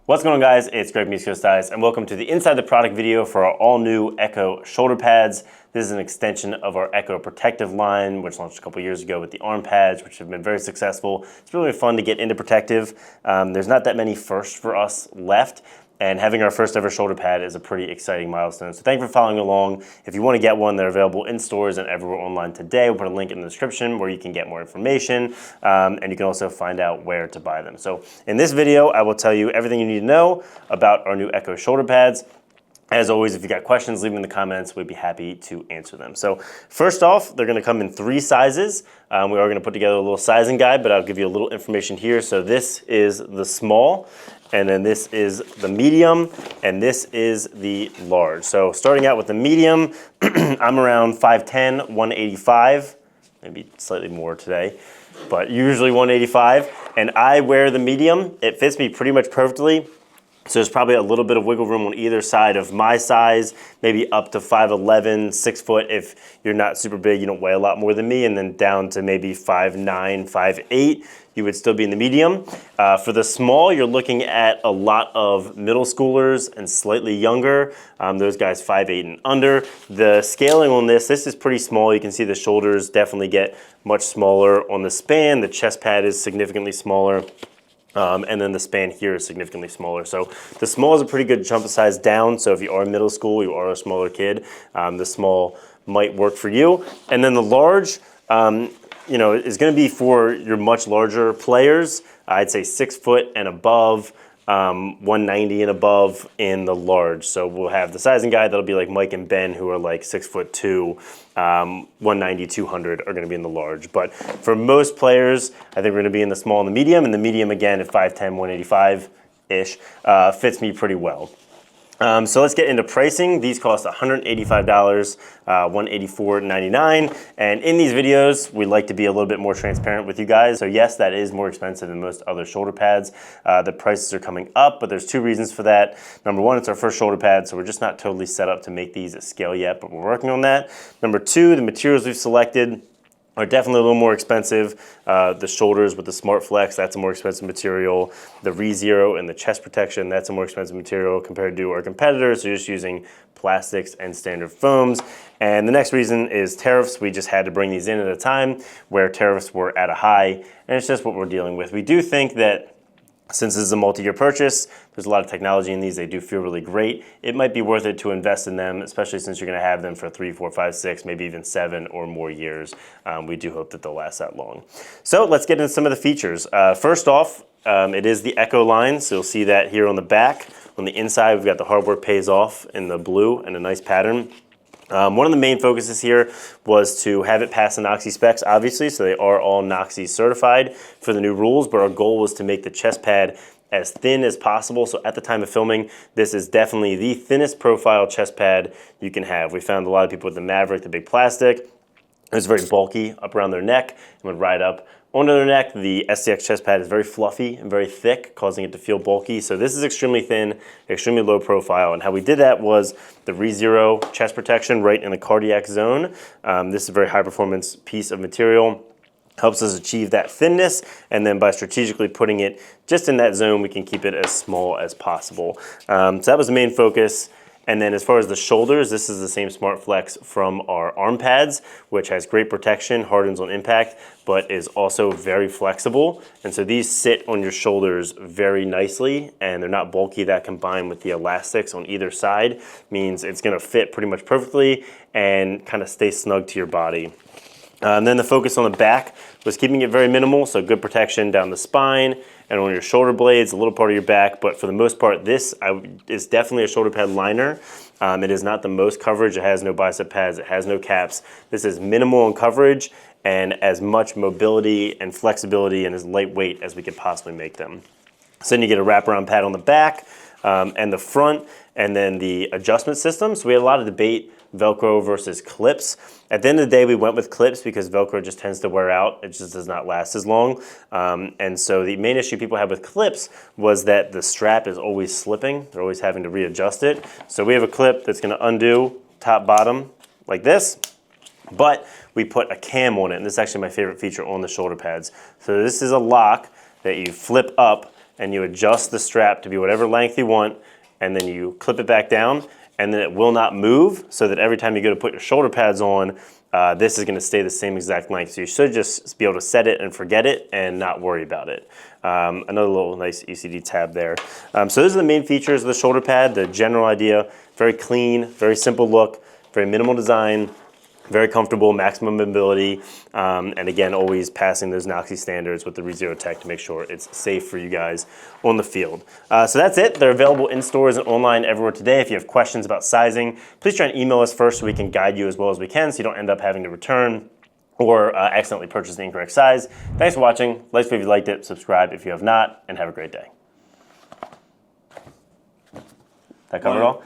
What's going on, guys? It's Greg from East Coast Eyes, and welcome to the Inside the Product video for our all-new Echo shoulder pads. This is an extension of our Echo protective line, which launched a couple years ago with the arm pads, which have been very successful. It's really fun to get into protective. There's not that many firsts for us left, and having our first ever shoulder pad is a pretty exciting milestone. So thank you for following along. If you want to get one, they're available in stores and everywhere online today. We'll put a link in the description where you can get more information, and you can also find out where to buy them. So in this video, I will tell you everything you need to know about our new Echo shoulder pads. As always, if you got questions, leave them in the comments. We'd be happy to answer them. So first off, they're going to come in 3 sizes. We are going to put together a little sizing guide, but I'll give you a little information here. So this is the small, and then this is the medium, and this is the large. So starting out with the medium, I'm around 5'10", 185, maybe slightly more today, but usually 185. And I wear the medium. It fits me pretty much perfectly. So there's probably a little bit of wiggle room on either side of my size, maybe up to 5'11", 6 foot if you're not super big, you don't weigh a lot more than me, and then down to maybe 5'9", 5'8", you would still be in the medium. For the small, you're looking at a lot of middle schoolers and slightly younger, those guys 5'8" and under. The scaling on this is pretty small. You can see the shoulders definitely get much smaller on the span. The chest pad is significantly smaller. And then the span here is significantly smaller. So the small is a pretty good jump size down. So if you are middle school, you are a smaller kid, the small might work for you. And then the large, is going to be for your much larger players. I'd say 6 foot and above, 190 and above in the large. So we'll have the sizing guide that'll be like Mike and Ben, who are like 6'2", 190, 200 are going to be in the large. But for most players, I think we're going to be in the small and the medium. And the medium, again, at 5'10", 185-ish, fits me pretty well. So let's get into pricing. These cost $185, $184.99. And in these videos, we like to be a little bit more transparent with you guys. So yes, that is more expensive than most other shoulder pads. The prices are coming up, but there's 2 reasons for that. Number 1, it's our first shoulder pad, so we're just not totally set up to make these at scale yet, but we're working on that. Number 2, the materials we've selected are definitely a little more expensive. The shoulders with the Smart Flex, that's a more expensive material. The ReZero and the chest protection, that's a more expensive material compared to our competitors who are just using plastics and standard foams. And the next reason is tariffs. We just had to bring these in at a time where tariffs were at a high, and it's just what we're dealing with. We do think that since this is a multi-year purchase, there's a lot of technology in these. They do feel really great. It might be worth it to invest in them, especially since you're going to have them for 3, 4, 5, 6, maybe even 7 or more years. We do hope that they'll last that long. So let's get into some of the features. First off, it is the Echo line. So you'll see that here on the back. On the inside, we've got the hard work pays off in the blue and a nice pattern. One of the main focuses here was to have it pass the NOXI specs, obviously, so they are all NOXI certified for the new rules, but our goal was to make the chest pad as thin as possible. So at the time of filming, this is definitely the thinnest profile chest pad you can have. We found a lot of people with the Maverick, the big plastic. It was very bulky up around their neck and would ride up onto their neck. The SCX chest pad is very fluffy and very thick, causing it to feel bulky. So this is extremely thin, extremely low profile. And how we did that was the ReZero chest protection right in the cardiac zone. This is a very high performance piece of material. Helps us achieve that thinness, and then by strategically putting it just in that zone, we can keep it as small as possible. So that was the main focus. And then as far as the shoulders, this is the same Smart Flex from our arm pads, which has great protection, hardens on impact, but is also very flexible. And so these sit on your shoulders very nicely, and they're not bulky. That combined with the elastics on either side means it's gonna fit pretty much perfectly and kind of stay snug to your body. And then the focus on the back was keeping it very minimal, so good protection down the spine and on your shoulder blades, a little part of your back, but for the most part, this is definitely a shoulder pad liner. It is not the most coverage. It has no bicep pads. It has no caps. This is minimal in coverage and as much mobility and flexibility and as lightweight as we could possibly make them. So then you get a wraparound pad on the back and the front, and then the adjustment system. So we had a lot of debate, Velcro versus clips. At the end of the day, we went with clips because Velcro just tends to wear out. It just does not last as long. And so the main issue people have with clips was that the strap is always slipping. They're always having to readjust it. So we have a clip that's gonna undo top, bottom, like this. But we put a cam on it, and this is actually my favorite feature on the shoulder pads. So this is a lock that you flip up, and you adjust the strap to be whatever length you want, and then you clip it back down, and then it will not move, so that every time you go to put your shoulder pads on, this is going to stay the same exact length. So you should just be able to set it and forget it and not worry about it. Another little nice ECD tab there. So those are the main features of the shoulder pad, the general idea. Very clean, very simple look, very minimal design, very comfortable, maximum mobility, and again, always passing those NOXy standards with the ReZero Tech to make sure it's safe for you guys on the field. So that's it. They're available in stores and online everywhere today. If you have questions about sizing, please try and email us first so we can guide you as well as we can so you don't end up having to return or accidentally purchase the incorrect size. Thanks for watching. Like if you liked it, subscribe if you have not, and have a great day. That cover it all?